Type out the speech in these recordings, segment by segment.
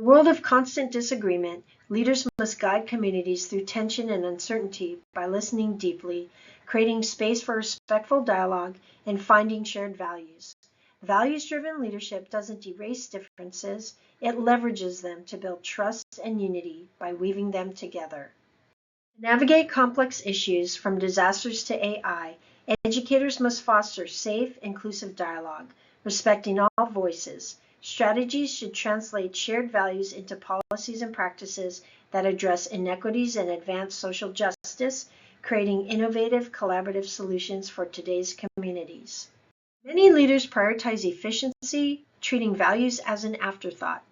In a world of constant disagreement, leaders must guide communities through tension and uncertainty by listening deeply, creating space for respectful dialogue, and finding shared values. Values-driven leadership doesn't erase differences, it leverages them to build trust and unity by weaving them together. To navigate complex issues from disasters to AI, educators must foster safe, inclusive dialogue, respecting all voices. Strategies should translate shared values into policies and practices that address inequities and advance social justice, creating innovative, collaborative solutions for today's communities. Many leaders prioritize efficiency, treating values as an afterthought.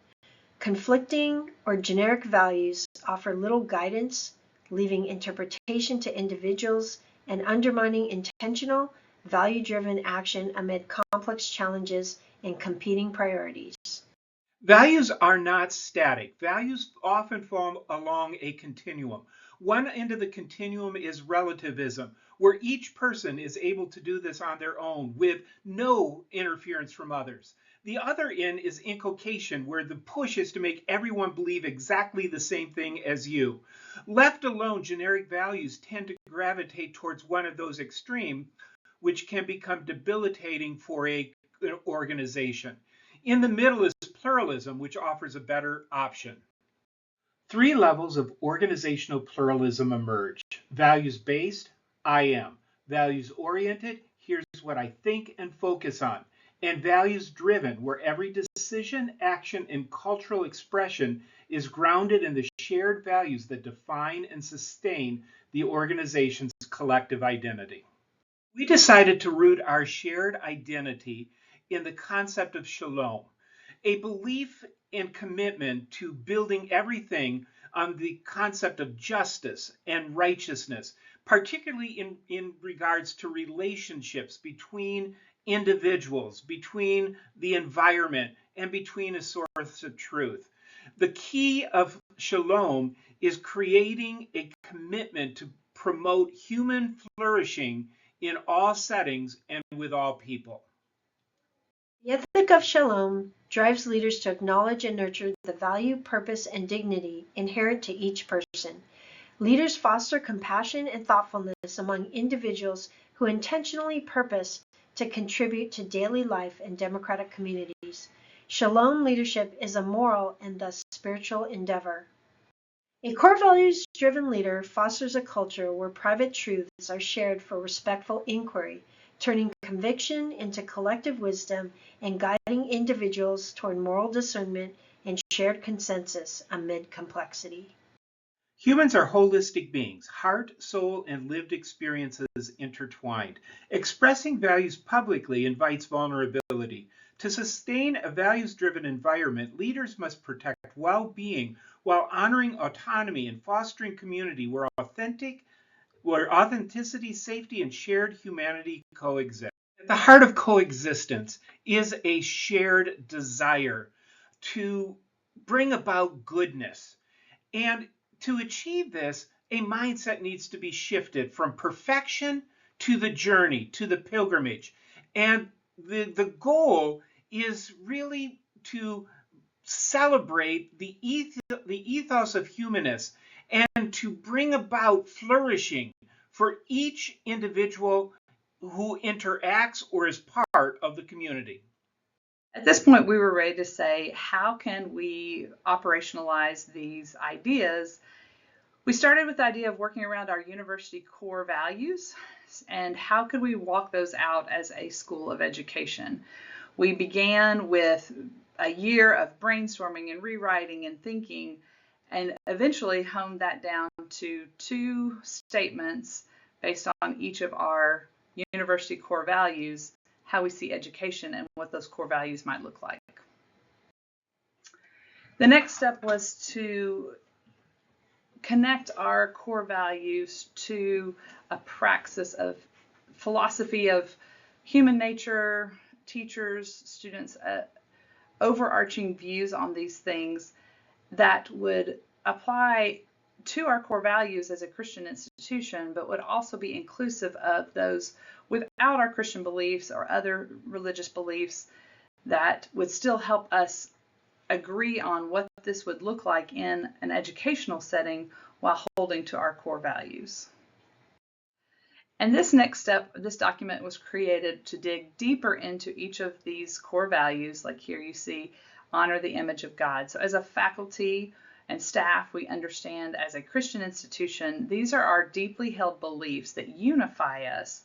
Conflicting or generic values offer little guidance, leaving interpretation to individuals and undermining intentional, value-driven action amid complex challenges and competing priorities. Values are not static. Values often fall along a continuum. One end of the continuum is relativism, where each person is able to do this on their own with no interference from others. The other end is inculcation, where the push is to make everyone believe exactly the same thing as you. Left alone, generic values tend to gravitate towards one of those extremes, which can become debilitating for an organization. In the middle is pluralism, which offers a better option. Three levels of organizational pluralism emerge. Values-based, I am. Values-oriented, here's what I think and focus on. And values-driven, where every decision, action, and cultural expression is grounded in the shared values that define and sustain the organization's collective identity. We decided to root our shared identity in the concept of shalom, a belief and commitment to building everything on the concept of justice and righteousness, particularly in regards to relationships between individuals, between the environment, and between a source of truth. The key of shalom is creating a commitment to promote human flourishing in all settings and with all people. The ethic of shalom drives leaders to acknowledge and nurture the value, purpose, and dignity inherent to each person. Leaders foster compassion and thoughtfulness among individuals who intentionally purpose to contribute to daily life and democratic communities. Shalom leadership is a moral and thus spiritual endeavor. A core values-driven leader fosters a culture where private truths are shared for respectful inquiry, turning conviction into collective wisdom and guiding individuals toward moral discernment and shared consensus amid complexity. Humans are holistic beings, heart, soul, and lived experiences intertwined. Expressing values publicly invites vulnerability. To sustain a values-driven environment, leaders must protect well-being while honoring autonomy and fostering community where authenticity, safety, and shared humanity coexist. At the heart of coexistence is a shared desire to bring about goodness. And to achieve this, a mindset needs to be shifted from perfection to the journey, to the pilgrimage. And the goal is really to celebrate the ethos of humanness and to bring about flourishing for each individual who interacts or is part of the community. At this point, we were ready to say, how can we operationalize these ideas? We started with the idea of working around our university core values and how could we walk those out as a school of education. We began with a year of brainstorming and rewriting and thinking, and eventually honed that down to 2 statements based on each of our university core values, how we see education and what those core values might look like. The next step was to connect our core values to a praxis of philosophy of human nature, teachers, students, overarching views on these things that would apply to our core values as a Christian institution, but would also be inclusive of those without our Christian beliefs or other religious beliefs that would still help us agree on what this would look like in an educational setting while holding to our core values. And this next step, this document was created to dig deeper into each of these core values. Like here you see, honor the image of God. So as a faculty and staff, we understand as a Christian institution, these are our deeply held beliefs that unify us.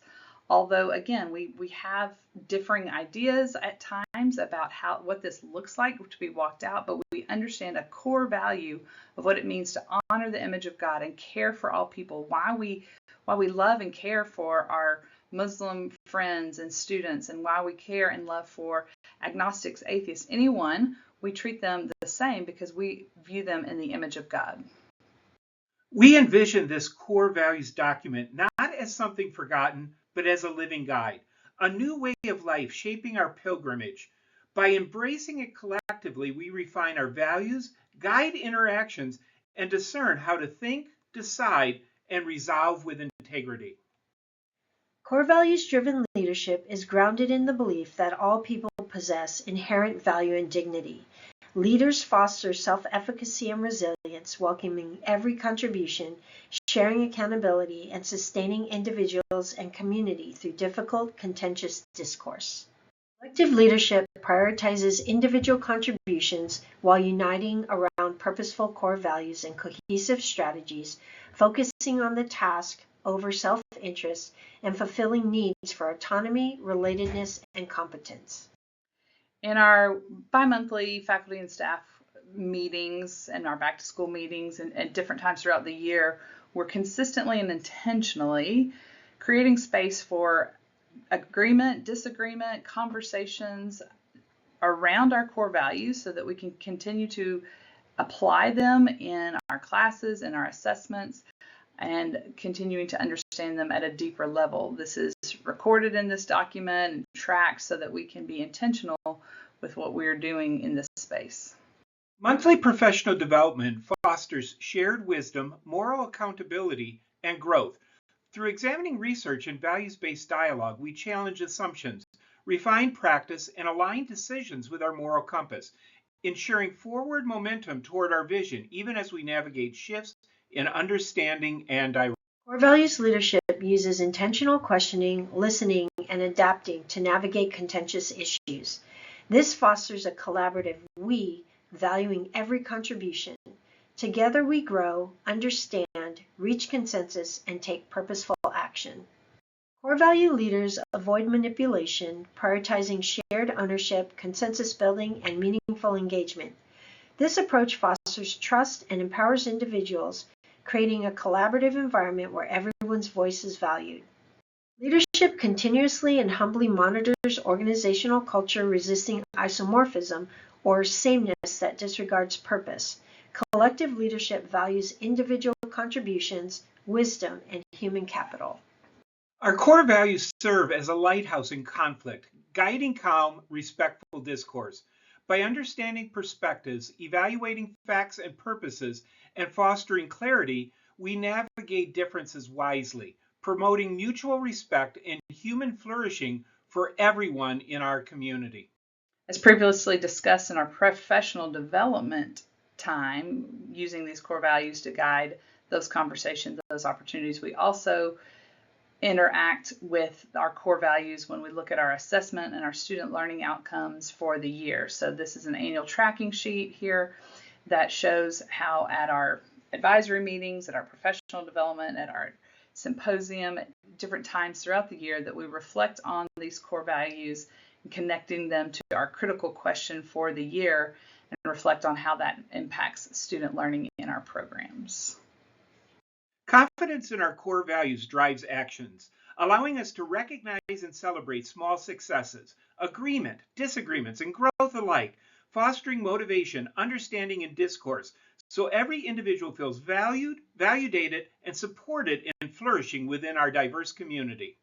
Although, again, we have differing ideas at times about what this looks like to be walked out, but we understand a core value of what it means to honor the image of God and care for all people, why we love and care for our Muslim friends and students, and why we care and love for agnostics, atheists, anyone. We treat them the same because we view them in the image of God. We envision this core values document not as something forgotten, but as a living guide, a new way of life shaping our pilgrimage. By embracing it collectively, we refine our values, guide interactions, and discern how to think, decide, and resolve with integrity. Core values-driven leadership is grounded in the belief that all people possess inherent value and dignity. Leaders foster self-efficacy and resilience, welcoming every contribution, sharing accountability, and sustaining individuals and community through difficult, contentious discourse. Collective leadership prioritizes individual contributions while uniting around purposeful core values and cohesive strategies, focusing on the task over self-interest and fulfilling needs for autonomy, relatedness, and competence. In our bi-monthly faculty and staff meetings and our back-to-school meetings and at different times throughout the year, we're consistently and intentionally creating space for agreement, disagreement, conversations around our core values so that we can continue to apply them in our classes and our assessments and continuing to understand them at a deeper level. This is recorded in this document and tracked so that we can be intentional with what we're doing in this space. Monthly professional development fosters shared wisdom, moral accountability, and growth. Through examining research and values-based dialogue, we challenge assumptions, refine practice, and align decisions with our moral compass, ensuring forward momentum toward our vision, even as we navigate shifts in understanding and direction. Core values leadership uses intentional questioning, listening, and adapting to navigate contentious issues. This fosters a collaborative we, valuing every contribution. Together we grow, understand, reach consensus, and take purposeful action. Core value leaders avoid manipulation, prioritizing shared ownership, consensus building, and meaningful engagement. This approach fosters trust and empowers individuals, creating a collaborative environment where everyone's voice is valued. Leadership continuously and humbly monitors organizational culture resisting isomorphism or sameness that disregards purpose. Collective leadership values individual contributions, wisdom, and human capital. Our core values serve as a lighthouse in conflict, guiding calm, respectful discourse. By understanding perspectives, evaluating facts and purposes, and fostering clarity, we navigate differences wisely, promoting mutual respect and human flourishing for everyone in our community. As previously discussed in our professional development time, using these core values to guide those conversations, those opportunities, we also interact with our core values when we look at our assessment and our student learning outcomes for the year. So this is an annual tracking sheet here that shows how at our advisory meetings, at our professional development, at our symposium, at different times throughout the year that we reflect on these core values and connecting them to our critical question for the year and reflect on how that impacts student learning in our programs. Confidence in our core values drives actions, allowing us to recognize and celebrate small successes, agreement, disagreements, and growth alike, fostering motivation, understanding, and discourse, so every individual feels valued, validated, and supported in flourishing within our diverse community.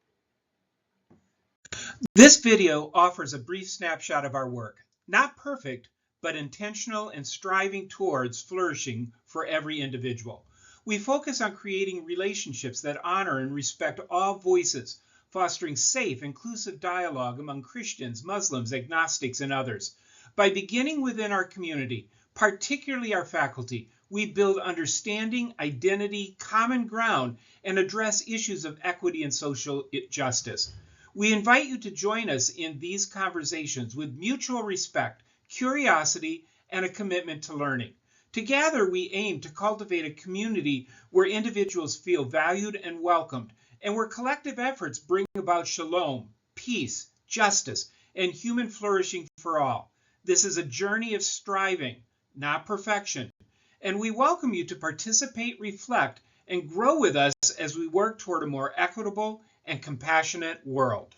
This video offers a brief snapshot of our work. Not perfect, but intentional and striving towards flourishing for every individual. We focus on creating relationships that honor and respect all voices, fostering safe, inclusive dialogue among Christians, Muslims, agnostics, and others. By beginning within our community, particularly our faculty, we build understanding, identity, common ground, and address issues of equity and social justice. We invite you to join us in these conversations with mutual respect, curiosity, and a commitment to learning. Together, we aim to cultivate a community where individuals feel valued and welcomed, and where collective efforts bring about shalom, peace, justice, and human flourishing for all. This is a journey of striving, not perfection, and we welcome you to participate, reflect, and grow with us as we work toward a more equitable and compassionate world.